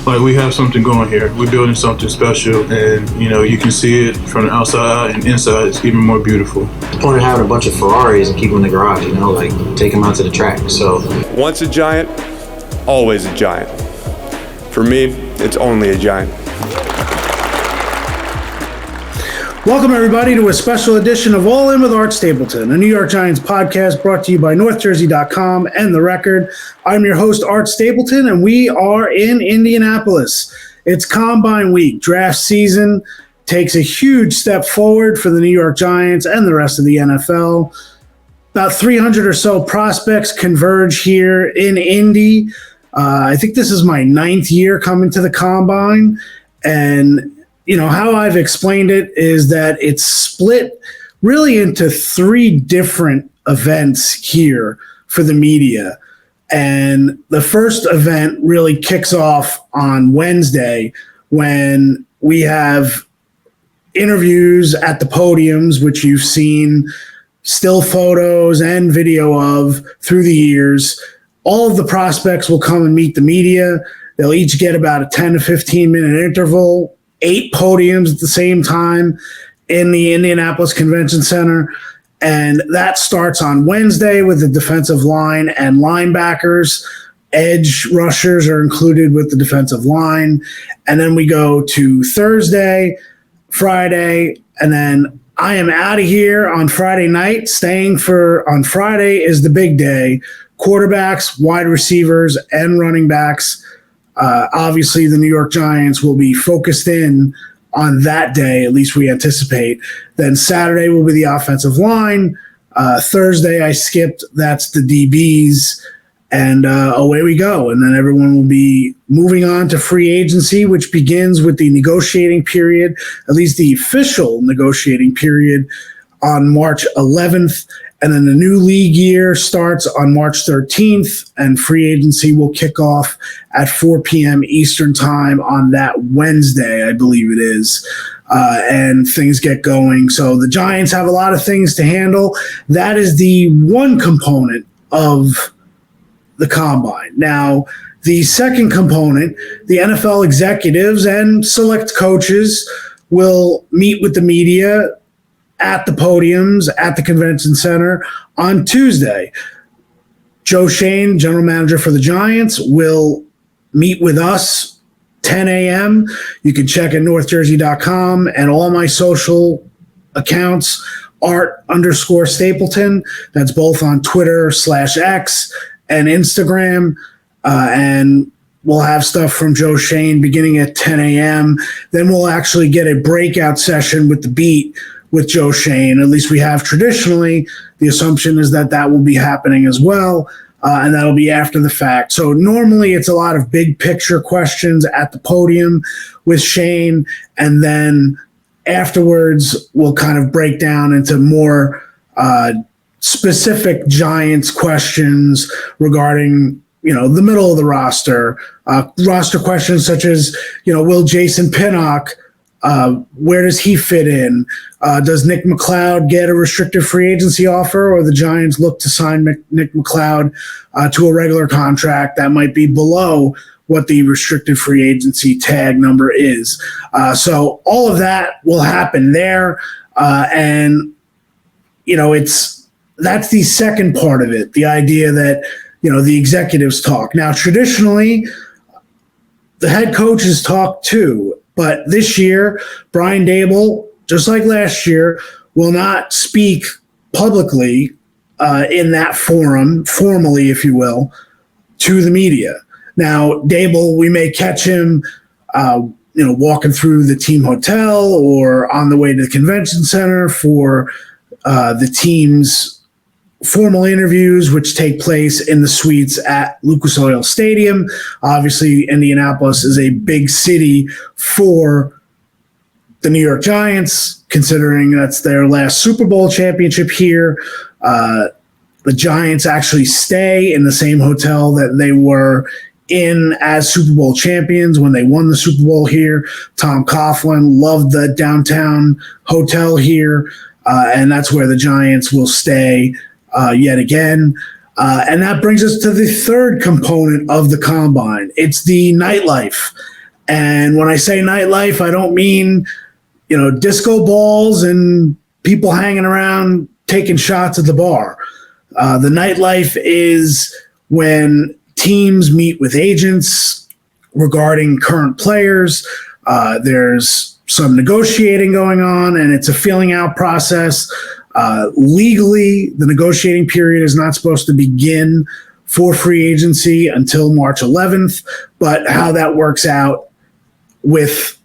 like we have something going here. We're building something special, and you can see it from the outside and inside. It's even more beautiful. The point of having a bunch of Ferraris and keep them in the garage, like take them out to the track. So once a giant, always a giant. For me, it's only a giant. Welcome, everybody, to a special edition of All In with Art Stapleton, a New York Giants podcast brought to you by NorthJersey.com and The Record. I'm your host, Art Stapleton, and we are in Indianapolis. It's Combine Week. Draft season takes a huge step forward for the New York Giants and the rest of the NFL. About 300 or so prospects converge here in Indy. I think this is my 9th year coming to the Combine, and how I've explained it is that it's split really into 3 different events here for the media. And the first event really kicks off on Wednesday when we have interviews at the podiums, which you've seen still photos and video of through the years. All of the prospects will come and meet the media. They'll each get about a 10 to 15 minute interval. 8 podiums at the same time in the Indianapolis Convention Center. And that starts on Wednesday with the defensive line and linebackers. Edge rushers are included with the defensive line. And then we go to Thursday, Friday, and then I am out of here on Friday night. On Friday is the big day. Quarterbacks, wide receivers, and running backs. Obviously, the New York Giants will be focused in on that day, at least we anticipate. Then Saturday will be the offensive line. Thursday, I skipped. That's the DBs. And away we go. And then everyone will be moving on to free agency, which begins with the negotiating period, at least the official negotiating period, on March 11th. And then the new league year starts on March 13th, and free agency will kick off at 4 p.m. Eastern time on that Wednesday, I believe it is, and things get going. So the Giants have a lot of things to handle. That is the one component of the Combine. Now, the second component, the NFL executives and select coaches will meet with the media at the podiums at the convention center on Tuesday. Joe Schoen, general manager for the Giants, will meet with us 10 a.m. You can check at NorthJersey.com and all my social accounts, Art_Stapleton. That's both on Twitter /X and Instagram. And we'll have stuff from Joe Schoen beginning at 10 a.m. Then we'll actually get a breakout session with the beat with Joe Schoen. At least we have traditionally. The assumption is that will be happening as well, and that'll be after the fact. So normally it's a lot of big picture questions at the podium with Schoen, and then afterwards we'll kind of break down into more specific Giants questions regarding the middle of the roster questions such as will Jason Pinnock, where does he fit in? Does Nick McLeod get a restricted free agency offer, or the Giants look to sign Nick McLeod to a regular contract that might be below what the restricted free agency tag number is? So all of that will happen there. And that's the second part of it, the idea that, the executives talk. Now, traditionally, the head coaches talk too. But this year, Brian Daboll, just like last year, will not speak publicly in that forum, formally, if you will, to the media. Now, Daboll, we may catch him, walking through the team hotel or on the way to the convention center for the team's formal interviews, which take place in the suites at Lucas Oil Stadium. Obviously, Indianapolis is a big city for the New York Giants, considering that's their last Super Bowl championship here. The Giants actually stay in the same hotel that they were in as Super Bowl champions when they won the Super Bowl here. Tom Coughlin loved the downtown hotel here, and that's where the Giants will stay yet again. And that brings us to the third component of the Combine. It's the nightlife. And when I say nightlife, I don't mean, disco balls and people hanging around taking shots at the bar. The nightlife is when teams meet with agents regarding current players. There's some negotiating going on, and it's a feeling out process. Legally, the negotiating period is not supposed to begin for free agency until March 11th, but how that works out with,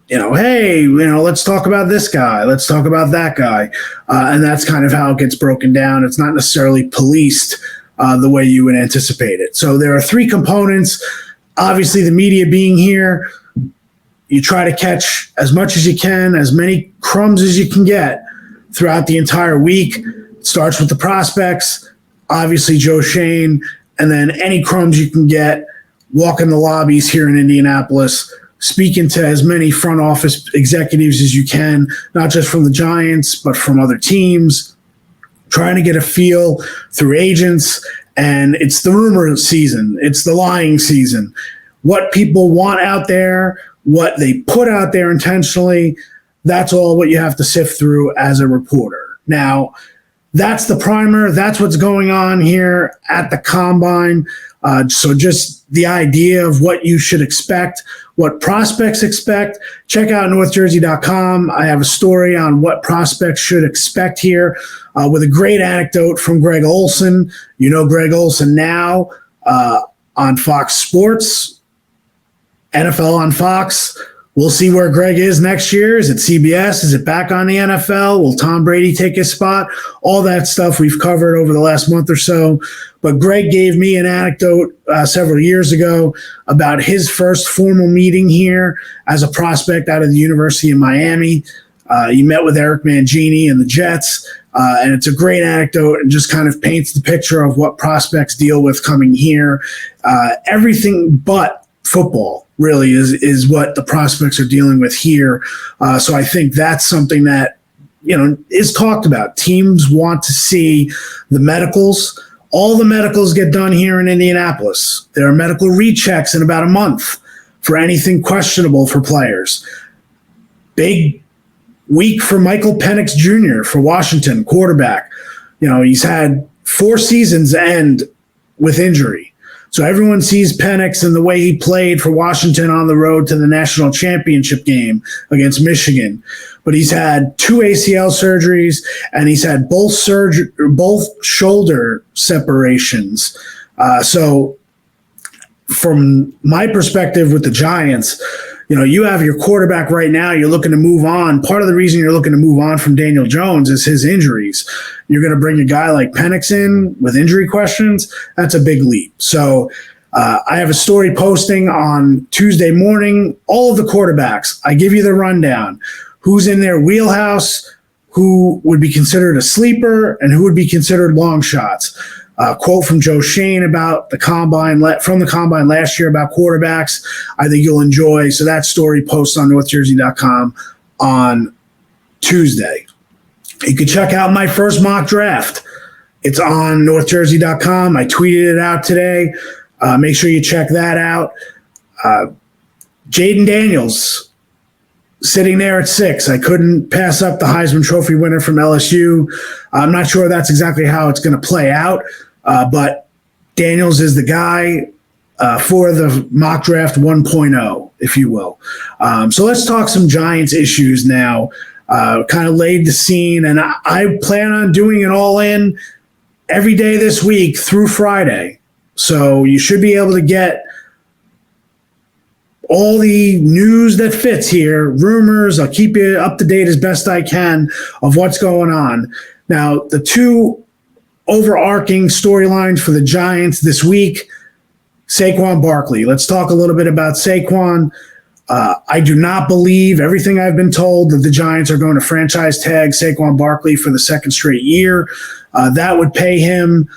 hey, let's talk about this guy, let's talk about that guy. And that's kind of how it gets broken down. It's not necessarily policed the way you would anticipate it. So there are three components. Obviously, the media being here, you try to catch as much as you can, as many crumbs as you can get throughout the entire week. It starts with the prospects, obviously Joe Shane, and then any crumbs you can get, walking the lobbies here in Indianapolis, speaking to as many front office executives as you can, not just from the Giants, but from other teams, trying to get a feel through agents. And it's the rumor season. It's the lying season. What people want out there, what they put out there intentionally, that's all what you have to sift through as a reporter. Now, that's the primer. That's what's going on here at the Combine. So just the idea of what you should expect, what prospects expect. Check out NorthJersey.com. I have a story on what prospects should expect here with a great anecdote from Greg Olsen. You know Greg Olsen now on Fox Sports, NFL on Fox. We'll see where Greg is next year. Is it CBS? Is it back on the NFL? Will Tom Brady take his spot? All that stuff we've covered over the last month or so. But Greg gave me an anecdote several years ago about his first formal meeting here as a prospect out of the University of Miami. He met with Eric Mangini and the Jets. And it's a great anecdote and just kind of paints the picture of what prospects deal with coming here. Everything but football really is what the prospects are dealing with here. So I think that's something that, is talked about. Teams want to see the medicals. All the medicals get done here in Indianapolis. There are medical rechecks in about a month for anything questionable for players. Big week for Michael Penix Jr. for Washington, quarterback. He's had 4 seasons end with injury. So everyone sees Penix and the way he played for Washington on the road to the national championship game against Michigan. But he's had 2 ACL surgeries, and he's had both shoulder separations. So from my perspective with the Giants, you have your quarterback right now. You're looking to move on. Part of the reason you're looking to move on from Daniel Jones is his injuries. You're going to bring a guy like Penix in with injury questions. That's a big leap. So I have a story posting on Tuesday morning. All of the quarterbacks, I give you the rundown. Who's in their wheelhouse, who would be considered a sleeper, and who would be considered long shots. Quote from Joe Shane about the Combine, from the Combine last year about quarterbacks, I think you'll enjoy. So that story posts on NorthJersey.com on Tuesday. You can check out my first mock draft. It's on NorthJersey.com. I tweeted it out today. Make sure you check that out. Jaden Daniels, sitting there at 6. I couldn't pass up the Heisman Trophy winner from LSU. I'm not sure that's exactly how it's going to play out, but Daniels is the guy for the mock draft 1.0, if you will. So let's talk some Giants issues now. Kind of laid the scene, and I plan on doing it all in every day this week through Friday. So you should be able to get all the news that fits here, rumors. I'll keep you up to date as best I can of what's going on. Now, the 2 overarching storylines for the Giants this week, Saquon Barkley. Let's talk a little bit about Saquon. I do not believe everything I've been told that the Giants are going to franchise tag Saquon Barkley for the second straight year. That would pay him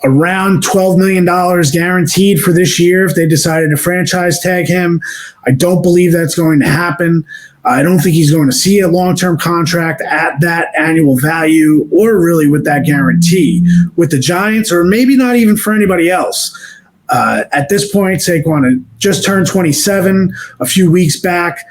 around $12 million guaranteed for this year if they decided to franchise tag him. I don't believe that's going to happen. I don't think he's going to see a long-term contract at that annual value or really with that guarantee with the Giants, or maybe not even for anybody else. At this point, Saquon had just turned 27 a few weeks back.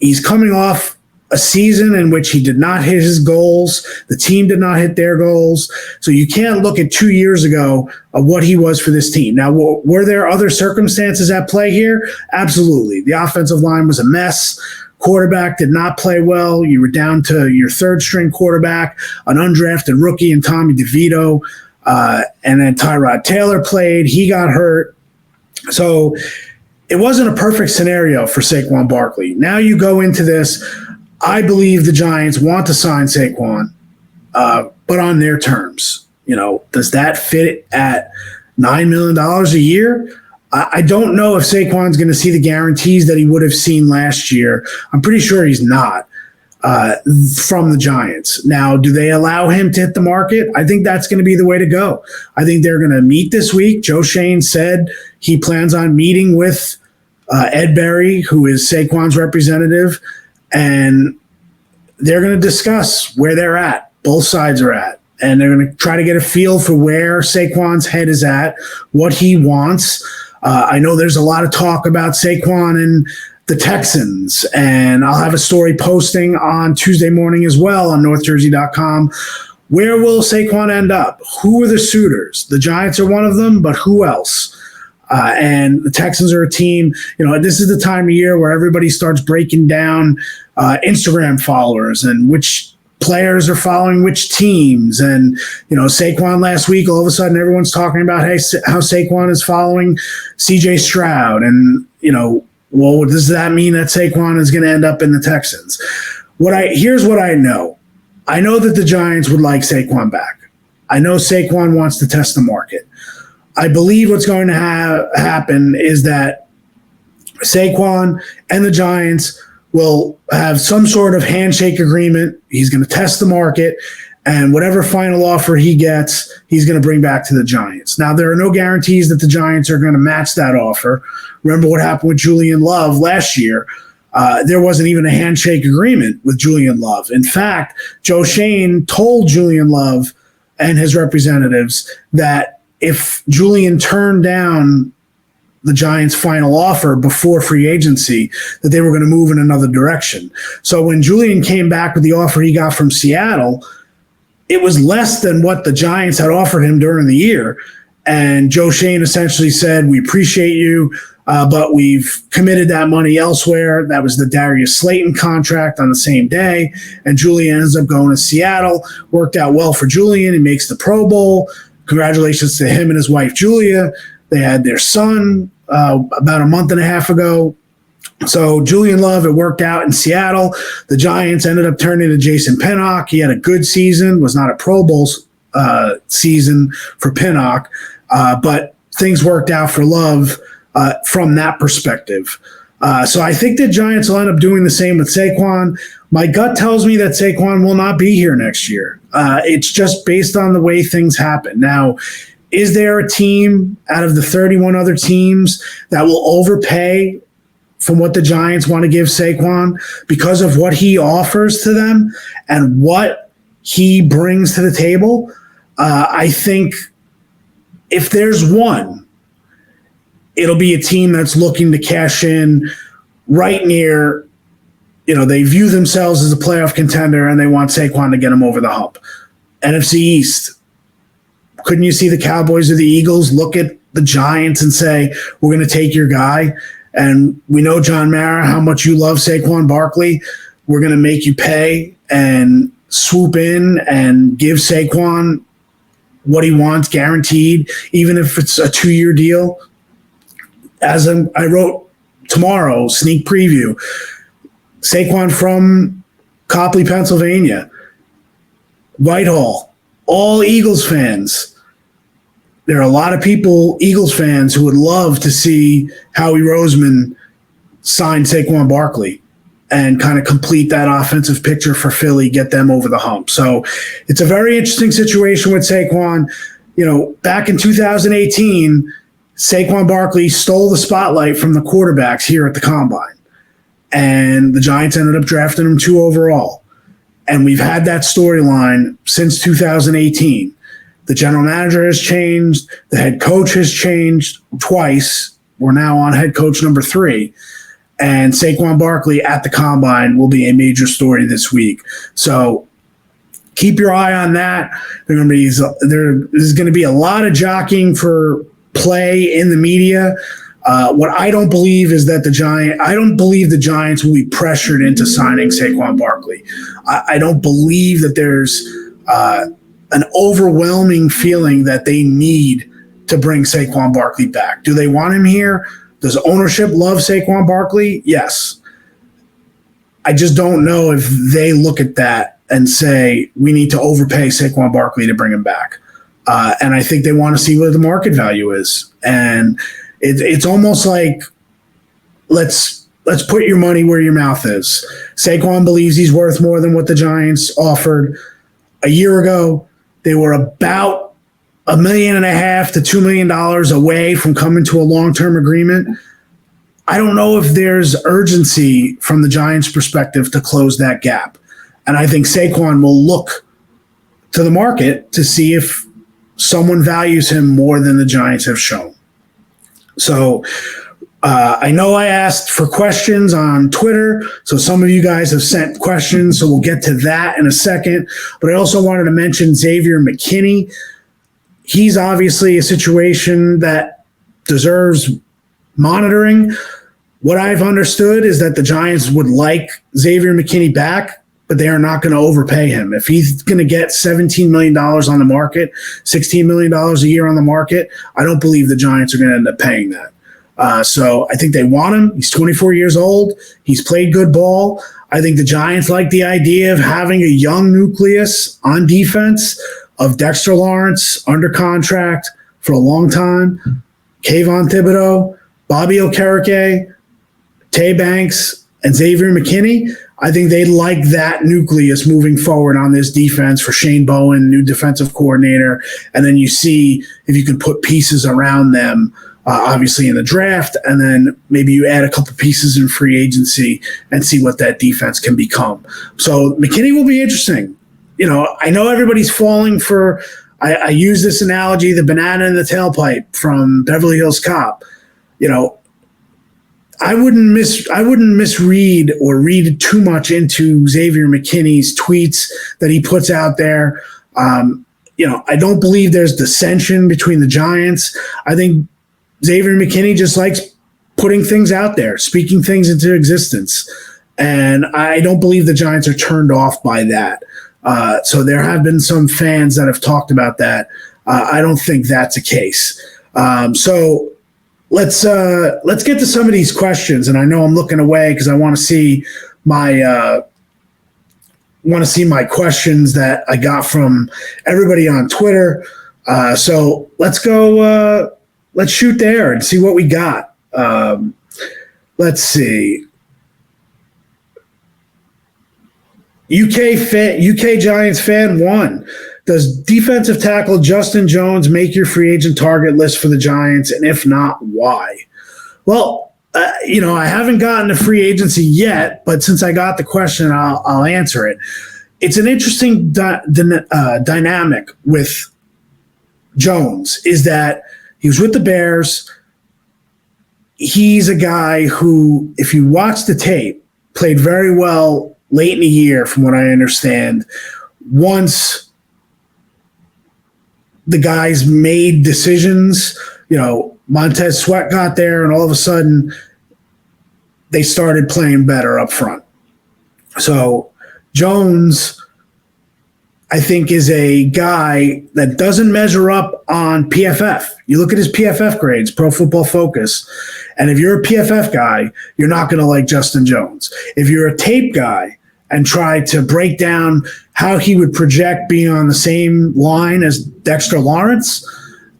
He's coming off a season in which he did not hit his goals. The team did not hit their goals. So you can't look at 2 years ago of what he was for this team. Now, were there other circumstances at play here? Absolutely. The offensive line was a mess. Quarterback did not play well. You were down to your third-string quarterback, an undrafted rookie in Tommy DeVito. And then Tyrod Taylor played. He got hurt. So it wasn't a perfect scenario for Saquon Barkley. Now you go into this. I believe the Giants want to sign Saquon, but on their terms. Does that fit at $9 million a year? I don't know if Saquon's going to see the guarantees that he would have seen last year. I'm pretty sure he's not from the Giants. Now, do they allow him to hit the market? I think that's going to be the way to go. I think they're going to meet this week. Joe Shane said he plans on meeting with Ed Berry, who is Saquon's representative, and they're going to discuss where they're at. Both sides are at. And they're going to try to get a feel for where Saquon's head is at, what he wants. I know there's a lot of talk about Saquon and the Texans, and I'll have a story posting on Tuesday morning as well on NorthJersey.com. Where will Saquon end up? Who are the suitors? The Giants are one of them, but who else? And the Texans are a team, this is the time of year where everybody starts breaking down Instagram followers and which players are following which teams. And, Saquon last week, all of a sudden everyone's talking about how Saquon is following CJ Stroud. And, well, does that mean that Saquon is going to end up in the Texans? Here's what I know. I know that the Giants would like Saquon back. I know Saquon wants to test the market. I believe what's going to happen is that Saquon and the Giants will have some sort of handshake agreement. He's going to test the market, and whatever final offer he gets, he's going to bring back to the Giants. Now, there are no guarantees that the Giants are going to match that offer. Remember what happened with Julian Love last year. There wasn't even a handshake agreement with Julian Love. In fact, Joe Shane told Julian Love and his representatives that if Julian turned down the Giants' final offer before free agency, that they were going to move in another direction. So when Julian came back with the offer he got from Seattle, it was less than what the Giants had offered him during the year. And Joe Shane essentially said, we appreciate you, but we've committed that money elsewhere. That was the Darius Slayton contract on the same day. And Julian ends up going to Seattle. Worked out well for Julian. He makes the Pro Bowl. Congratulations to him and his wife, Julia. They had their son about a month and a half ago. So Julian Love, it worked out in Seattle. The Giants ended up turning to Jason Pinnock. He had a good season, was not a Pro Bowl season for Pinnock, but things worked out for Love from that perspective. So I think the Giants will end up doing the same with Saquon. My gut tells me that Saquon will not be here next year. It's just based on the way things happen. Now, is there a team out of the 31 other teams that will overpay from what the Giants want to give Saquon because of what he offers to them and what he brings to the table? I think if there's one, it'll be a team that's looking to cash in right near, they view themselves as a playoff contender and they want Saquon to get them over the hump. NFC East. Couldn't you see the Cowboys or the Eagles look at the Giants and say, we're going to take your guy? And we know, John Mara, how much you love Saquon Barkley. We're going to make you pay and swoop in and give Saquon what he wants guaranteed, even if it's a 2-year deal. As I wrote tomorrow, sneak preview, Saquon from Copley, Pennsylvania, Whitehall, all Eagles fans. There are a lot of people, Eagles fans, who would love to see Howie Roseman sign Saquon Barkley and kind of complete that offensive picture for Philly, get them over the hump. So it's a very interesting situation with Saquon. Back in 2018, Saquon Barkley stole the spotlight from the quarterbacks here at the Combine. And the Giants ended up drafting him 2 overall. And we've had that storyline since 2018. The general manager has changed. The head coach has changed twice. We're now on head coach number 3. And Saquon Barkley at the Combine will be a major story this week. So keep your eye on that. There's going to be a lot of jockeying for play in the media. What I don't believe is that I don't believe the Giants will be pressured into signing Saquon Barkley. I don't believe that there's an overwhelming feeling that they need to bring Saquon Barkley back. Do they want him here? Does ownership love Saquon Barkley? Yes. I just don't know if they look at that and say, we need to overpay Saquon Barkley to bring him back. And I think they want to see what the market value is. And it's almost like, let's put your money where your mouth is. Saquon believes he's worth more than what the Giants offered. A year ago, they were about $1.5 million to $2 million away from coming to a long-term agreement. I don't know if there's urgency from the Giants' perspective to close that gap. And I think Saquon will look to the market to see if someone values him more than the Giants have shown. So I know I asked for questions on Twitter, so some of you guys have sent questions, so we'll get to that in a second. But I also wanted to mention Xavier McKinnie. He's obviously a situation that deserves monitoring. What I've understood is that the Giants would like Xavier McKinnie back, but they are not going to overpay him. If he's going to get $17 million on the market, $16 million a year on the market, I don't believe the Giants are going to end up paying that. So I think they want him. He's 24 years old. He's played good ball. I think the Giants like the idea of having a young nucleus on defense of Dexter Lawrence under contract for a long time, Kayvon Thibodeau, Bobby Okereke, Tay Banks, and Xavier McKinney. I think they like that nucleus moving forward on this defense for Shane Bowen, new defensive coordinator. And then you see if you can put pieces around them, obviously in the draft, and then maybe you add a couple pieces in free agency and see what that defense can become. So McKinney will be interesting. You know, I know everybody's falling for, I use this analogy, the banana in the tailpipe from Beverly Hills Cop. You know, I wouldn't misread or read too much into Xavier McKinney's tweets that he puts out there. You know, I don't believe there's dissension between the Giants. I think Xavier McKinney just likes putting things out there, speaking things into existence. And I don't believe the Giants are turned off by that. So there have been some fans that have talked about that. I don't think that's a case. So let's get to some of these questions. And I know I'm looking away because I want to see my questions that I got from everybody on Twitter. So let's go. Let's shoot there and see what we got. Let's see. UK Giants fan 1. Does defensive tackle Justin Jones make your free agent target list for the Giants? And if not, why? Well, you know, I haven't gotten to free agency yet, but since I got the question, I'll answer it. It's an interesting dynamic with Jones is that he was with the Bears. He's a guy who, if you watch the tape, played very well late in the year, from what I understand. Once the guys made decisions, you know, Montez Sweat got there, and all of a sudden they started playing better up front. So Jones, I think, is a guy that doesn't measure up on PFF. You look at his PFF grades, Pro Football Focus, and if you're a PFF guy, you're not going to like Justin Jones. If you're a tape guy and try to break down how he would project being on the same line as Dexter Lawrence,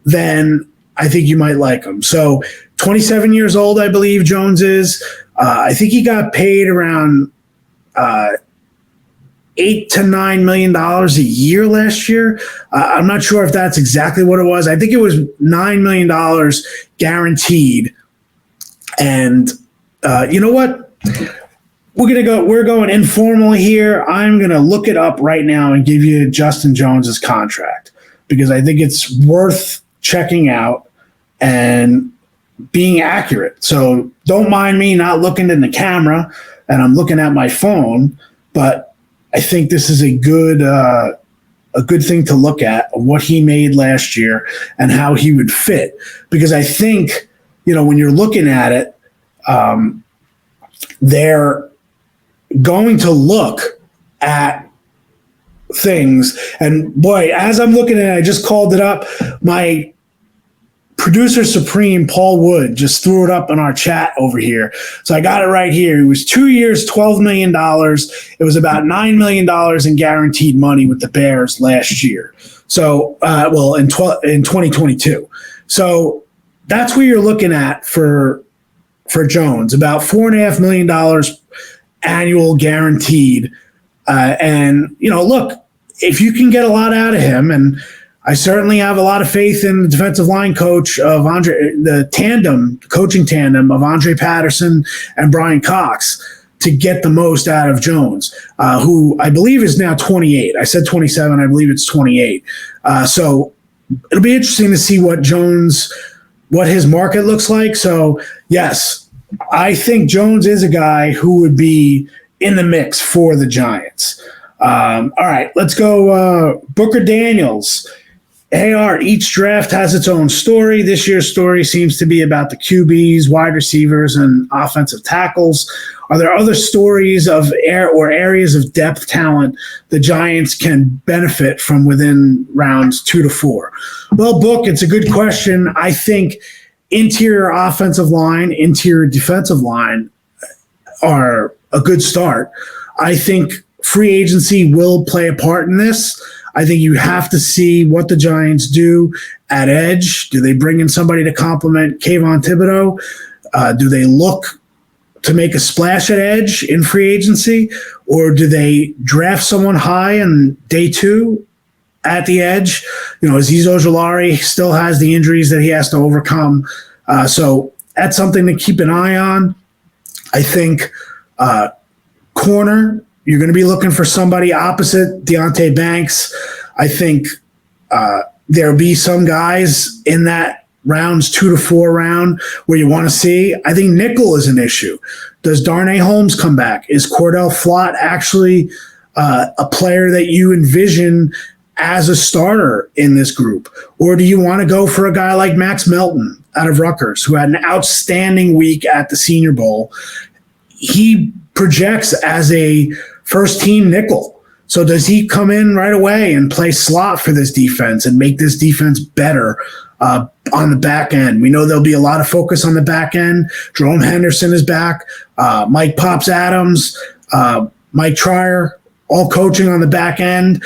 then I think you might like him. So 27 years old, I believe Jones is. I think he got paid around $8 to $9 million a year last year. I'm not sure if that's exactly what it was. I think it was $9 million guaranteed. And you know what? We're going informal here. I'm going to look it up right now and give you Justin Jones's contract. because I think it's worth checking out and being accurate. So don't mind me not looking in the camera and I'm looking at my phone, but I think this is a good thing to look at, what he made last year and how he would fit. Because I think, when you're looking at it, they're going to look at things. And boy, as I'm looking at it, I just called it up. My producer supreme, Paul Wood, just threw it up in our chat over here. So I got it right here. It was 2 years, $12 million. It was about $9 million in guaranteed money with the Bears last year. So, in 2022. So that's what you're looking at for Jones, about $4.5 million annual guaranteed. Look, if you can get a lot out of him, and I certainly have a lot of faith in the defensive line coach of the coaching tandem of Andre Patterson and Brian Cox to get the most out of Jones, who I believe is now 28. I said 27. I believe it's 28. So it'll be interesting to see what his market looks like. So yes, I think Jones is a guy who would be in the mix for the Giants. All right, let's go. Booker Daniels. Hey, Art, each draft has its own story. This year's story seems to be about the QBs, wide receivers, and offensive tackles. Are there other stories of areas of depth talent the Giants can benefit from within rounds 2 to 4? Well, Book, it's a good question. I think interior offensive line, interior defensive line are a good start. I think free agency will play a part in this. I think you have to see what the Giants do at edge. Do they bring in somebody to complement Kayvon Thibodeau? Do they look to make a splash at edge in free agency? Or do they draft someone high in day 2 at the edge? Azeez Ojulari still has the injuries that he has to overcome. So that's something to keep an eye on. I think corner, you're going to be looking for somebody opposite Deonte Banks. I think there'll be some guys in that rounds 2 to 4 round where you want to see. I think nickel is an issue. Does Darnay Holmes come back? Is Cordell Flott actually a player that you envision as a starter in this group? Or do you want to go for a guy like Max Melton out of Rutgers, who had an outstanding week at the Senior Bowl? He projects as a first-team nickel. So does he come in right away and play slot for this defense and make this defense better on the back end? We know there'll be a lot of focus on the back end. Jerome Henderson is back. Mike Pops Adams, Mike Trier, all coaching on the back end.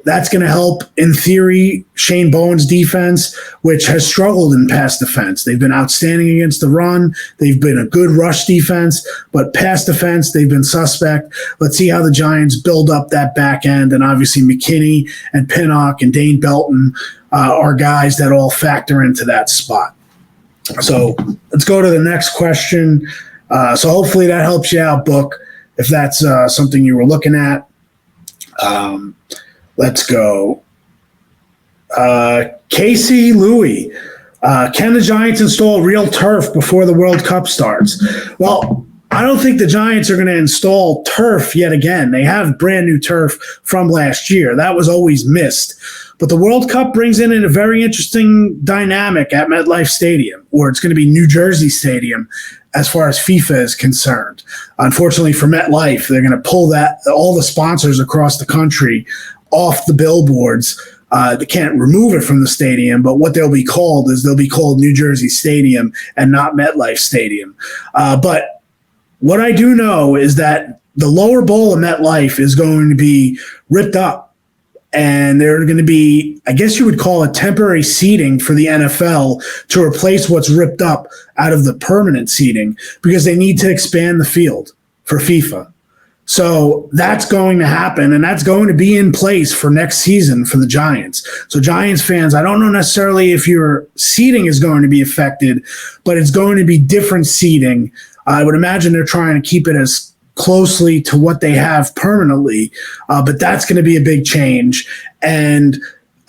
That's going to help, in theory, Shane Bowen's defense, which has struggled in pass defense. They've been outstanding against the run. They've been a good rush defense, but pass defense, they've been suspect. Let's see how the Giants build up that back end. And obviously McKinney and Pinnock and Dane Belton are guys that all factor into that spot. So let's go to the next question. So hopefully that helps you out, Book, if that's something you were looking at. Let's go. Casey Louie. Can the Giants install real turf before the World Cup starts? Well, I don't think the Giants are going to install turf yet again. They have brand new turf from last year. That was always missed. But the World Cup brings in a very interesting dynamic at MetLife Stadium, or it's going to be New Jersey Stadium as far as FIFA is concerned. Unfortunately for MetLife, they're going to pull all the sponsors across the country off the billboards. They can't remove it from the stadium, but what they'll be called New Jersey Stadium and not MetLife Stadium. But what I do know is that the lower bowl of MetLife is going to be ripped up. And they're going to be, I guess you would call it, temporary seating for the NFL to replace what's ripped up out of the permanent seating, because they need to expand the field for FIFA. So that's going to happen, and that's going to be in place for next season for the Giants. So Giants fans, I don't know necessarily if your seating is going to be affected, but it's going to be different seating. I would imagine they're trying to keep it as closely to what they have permanently, but that's going to be a big change. And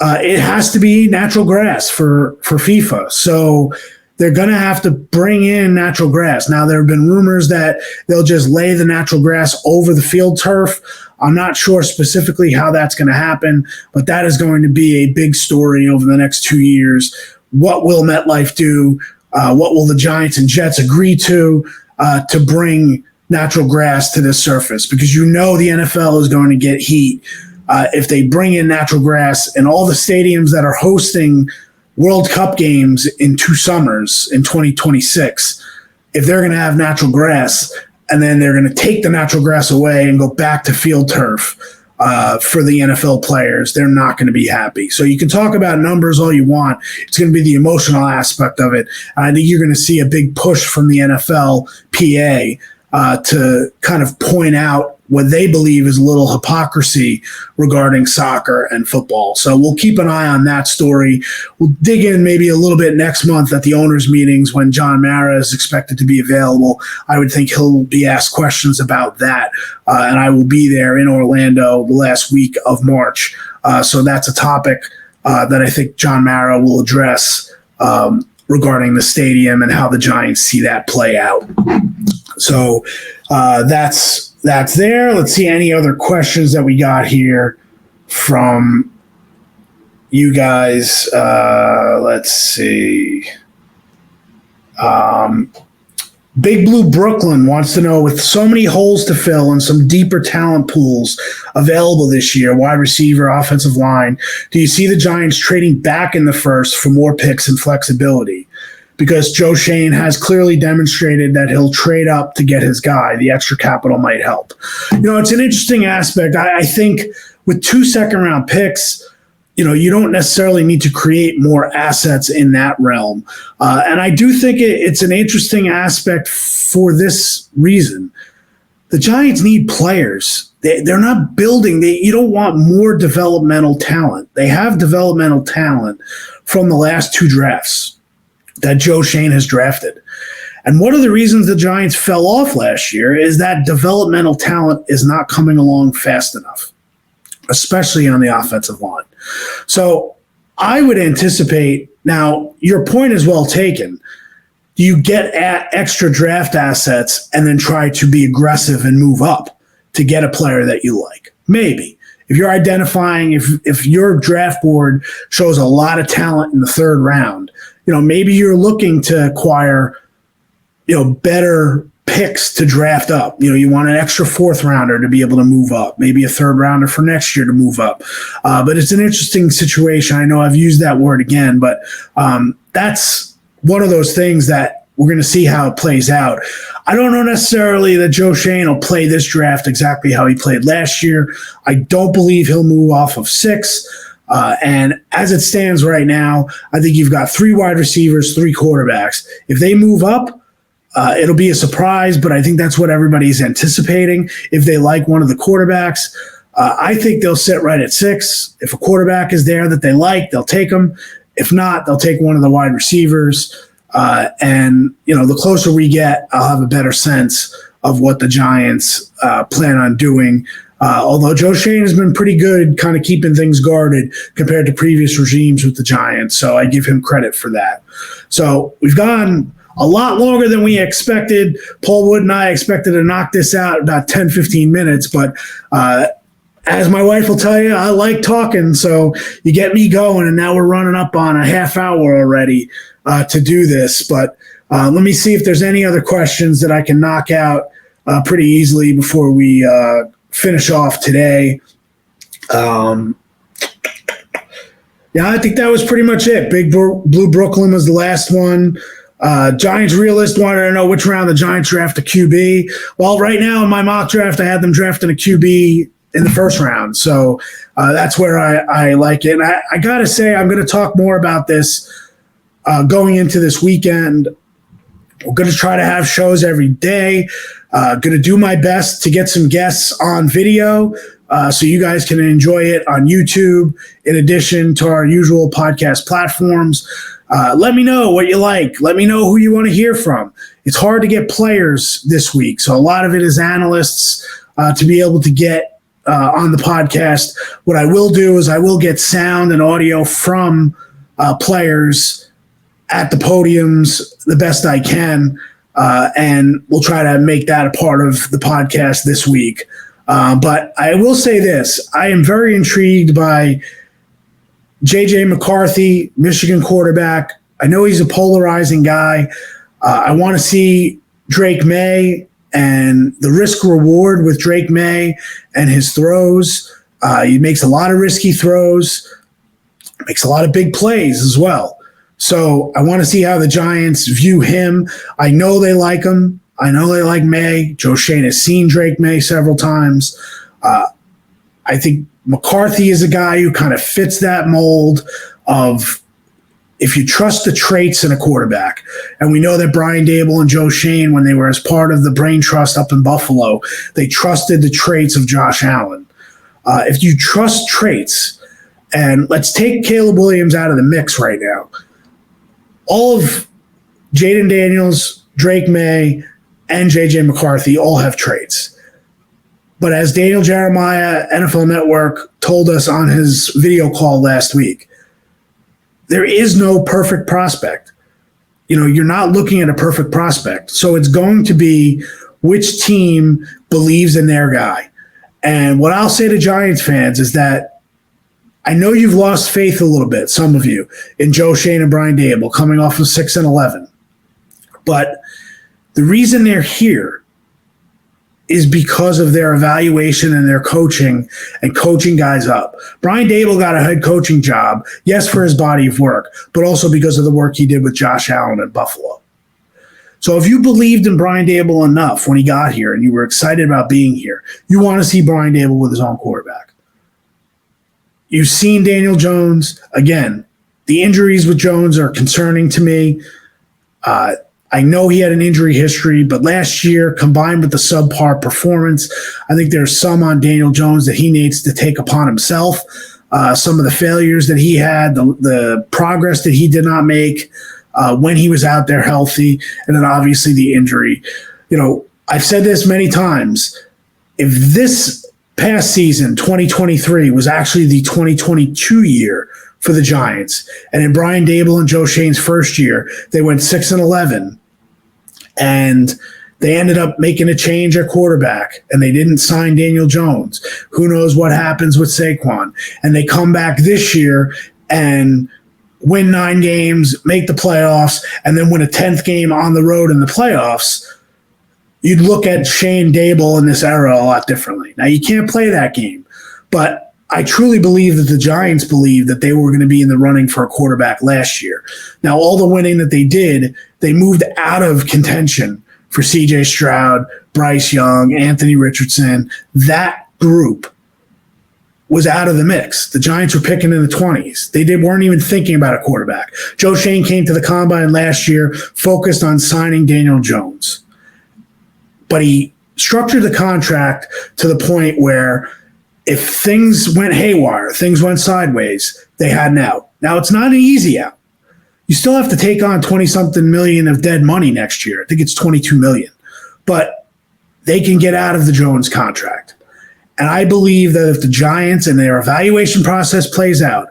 it has to be natural grass for FIFA. So they're going to have to bring in natural grass. Now, there have been rumors that they'll just lay the natural grass over the field turf. I'm not sure specifically how that's going to happen, but that is going to be a big story over the next 2 years. What will MetLife do? What will the Giants and Jets agree to bring natural grass to this surface? Because the NFL is going to get heat if they bring in natural grass, and all the stadiums that are hosting World Cup games in 2 summers in 2026, if they're going to have natural grass and then they're going to take the natural grass away and go back to field turf for the NFL players, they're not going to be happy. So you can talk about numbers all you want. It's going to be the emotional aspect of it. And I think you're going to see a big push from the NFLPA to kind of point out what they believe is a little hypocrisy regarding soccer and football. So we'll keep an eye on that story. We'll dig in maybe a little bit next month at the owners' meetings when John Mara is expected to be available. I would think he'll be asked questions about that. And I will be there in Orlando the last week of March. So that's a topic that I think John Mara will address regarding the stadium and how the Giants see that play out. So that's there. Let's see any other questions that we got here from you guys. Let's see. Big Blue Brooklyn wants to know, with so many holes to fill and some deeper talent pools available this year, wide receiver, offensive line, do you see the Giants trading back in the first for more picks and flexibility? Because Joe Shane has clearly demonstrated that he'll trade up to get his guy. The extra capital might help. It's an interesting aspect. I think with 2 second-round picks, you don't necessarily need to create more assets in that realm. And I do think it's an interesting aspect for this reason. The Giants need players. They're not building. You don't want more developmental talent. They have developmental talent from the last 2 drafts that Joe Shane has drafted. And one of the reasons the Giants fell off last year is that developmental talent is not coming along fast enough, especially on the offensive line. So I would anticipate, now your point is well taken. Do you get extra draft assets and then try to be aggressive and move up to get a player that you like? Maybe. If you're identifying, if your draft board shows a lot of talent in the 3rd round, maybe you're looking to acquire, better picks to draft up. You want an extra 4th rounder to be able to move up, maybe a 3rd rounder for next year to move up. But it's an interesting situation. I know I've used that word again, but that's one of those things that we're going to see how it plays out. I don't know necessarily that Joe Shane will play this draft exactly how he played last year. I don't believe he'll move off of 6. And as it stands right now, I think you've got 3 wide receivers, 3 quarterbacks. If they move up, it'll be a surprise, but I think that's what everybody's anticipating. If they like one of the quarterbacks, I think they'll sit right at 6. If a quarterback is there that they like, they'll take him. If not, they'll take one of the wide receivers. And the closer we get, I'll have a better sense of what the Giants plan on doing. Although Joe Shane has been pretty good kind of keeping things guarded compared to previous regimes with the Giants. So I give him credit for that. So we've gone a lot longer than we expected. Paul Wood and I expected to knock this out about 10, 15 minutes. But as my wife will tell you, I like talking. So you get me going. And now we're running up on a half hour already to do this. But let me see if there's any other questions that I can knock out pretty easily before we finish off today. I think that was pretty much it. Big Blue Brooklyn was the last one. Giants Realist wanted to know which round the Giants draft a QB. Well, right now in my mock draft, I had them drafting a QB in the 1st round. So that's where I like it. And I got to say, I'm going to talk more about this going into this weekend. We're going to try to have shows every day. Going to do my best to get some guests on video so you guys can enjoy it on YouTube in addition to our usual podcast platforms. Let me know what you like. Let me know who you want to hear from. It's hard to get players this week, so a lot of it is analysts to be able to get on the podcast. What I will do is I will get sound and audio from players at the podiums the best I can, and we'll try to make that a part of the podcast this week. But I will say this. I am very intrigued by J.J. McCarthy, Michigan quarterback. I know he's a polarizing guy. I want to see Drake May and the risk reward with Drake May and his throws. He makes a lot of risky throws, makes a lot of big plays as well. So I want to see how the Giants view him. I know they like him. I know they like May. Joe Schoen has seen Drake May several times. I think McCarthy is a guy who kind of fits that mold of if you trust the traits in a quarterback. And we know that Brian Dable and Joe Schoen, when they were as part of the Brain Trust up in Buffalo, they trusted the traits of Josh Allen. If you trust traits, and let's take Caleb Williams out of the mix right now, all of Jaden Daniels, Drake May, and J.J. McCarthy all have traits. But as Daniel Jeremiah, NFL Network, told us on his video call last week, there is no perfect prospect. You're not looking at a perfect prospect. So it's going to be which team believes in their guy. And what I'll say to Giants fans is that I know you've lost faith a little bit, some of you, in Joe Schoen and Brian Dable coming off of 6-11. But the reason they're here is because of their evaluation and their coaching and coaching guys up. Brian Dable got a head coaching job, yes, for his body of work, but also because of the work he did with Josh Allen at Buffalo. So if you believed in Brian Dable enough when he got here and you were excited about being here, you want to see Brian Dable with his own quarterback. You've seen Daniel Jones. Again, the injuries with Jones are concerning to me. I know he had an injury history, but last year, combined with the subpar performance, I think there's some on Daniel Jones that he needs to take upon himself. Some of the failures that he had, the progress that he did not make when he was out there healthy, and then obviously the injury. I've said this many times. If this past season, 2023, was actually the 2022 year for the Giants, and in Brian Dable and Joe Schoen's first year, they went 6-11. And they ended up making a change at quarterback, and they didn't sign Daniel Jones. Who knows what happens with Saquon? And they come back this year and win 9 games, make the playoffs, and then win a 10th game on the road in the playoffs. You'd look at Shane Dable in this era a lot differently. Now, you can't play that game, but I truly believe that the Giants believed that they were going to be in the running for a quarterback last year. Now, all the winning that they did, they moved out of contention for C.J. Stroud, Bryce Young, Anthony Richardson. That group was out of the mix. The Giants were picking in the 20s. They weren't even thinking about a quarterback. Joe Schoen came to the Combine last year, focused on signing Daniel Jones. But he structured the contract to the point where if things went haywire, things went sideways, they had an out. Now, it's not an easy out. You still have to take on 20-something million of dead money next year. I think it's $22 million. But they can get out of the Jones contract. And I believe that if the Giants and their evaluation process plays out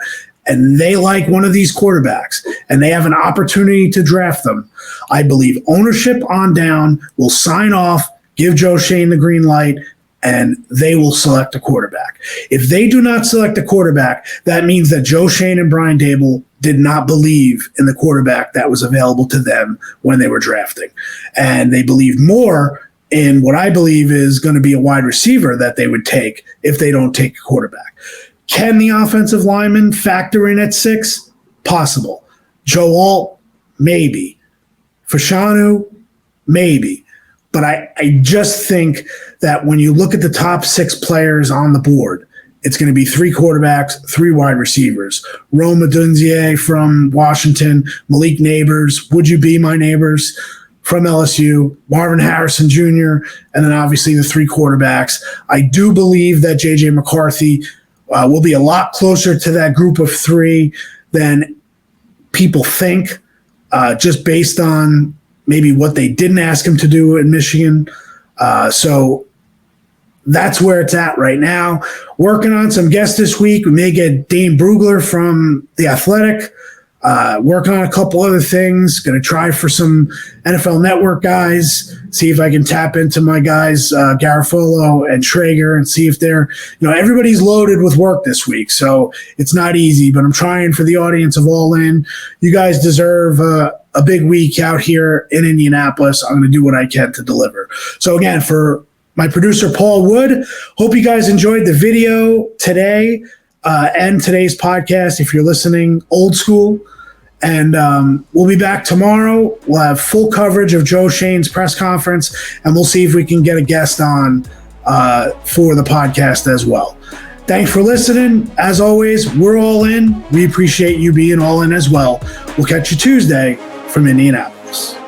and they like one of these quarterbacks and they have an opportunity to draft them, I believe ownership on down will sign off, give Joe Schoen the green light, and they will select a quarterback. If they do not select a quarterback, that means that Joe Schoen and Brian Dable did not believe in the quarterback that was available to them when they were drafting. And they believed more in what I believe is going to be a wide receiver that they would take if they don't take a quarterback. Can the offensive lineman factor in at 6? Possible. Joe Alt? Maybe. Fashanu? Maybe. But I just think that when you look at the top 6 players on the board, it's going to be 3 quarterbacks, 3 wide receivers. Rome Odunze from Washington, Malik Neighbors, Would You Be My Neighbors from LSU, Marvin Harrison Jr., and then obviously the 3 quarterbacks. I do believe that J.J. McCarthy will be a lot closer to that group of 3 than people think, just based on maybe what they didn't ask him to do in Michigan. So that's where it's at right now. Working on some guests this week. We may get Dane Brugler from The Athletic. Working on a couple other things. Going to try for some NFL Network guys. See if I can tap into my guys, Garofalo and Traeger, and see if they're, everybody's loaded with work this week. So it's not easy, but I'm trying for the audience of All In. You guys deserve a big week out here in Indianapolis. I'm going to do what I can to deliver. So again, for my producer, Paul Wood, hope you guys enjoyed the video today and today's podcast if you're listening old school. And we'll be back tomorrow. We'll have full coverage of Joe Shane's press conference, and we'll see if we can get a guest on for the podcast as well. Thanks for listening. As always, we're all in. We appreciate you being all in as well. We'll catch you Tuesday from Indianapolis.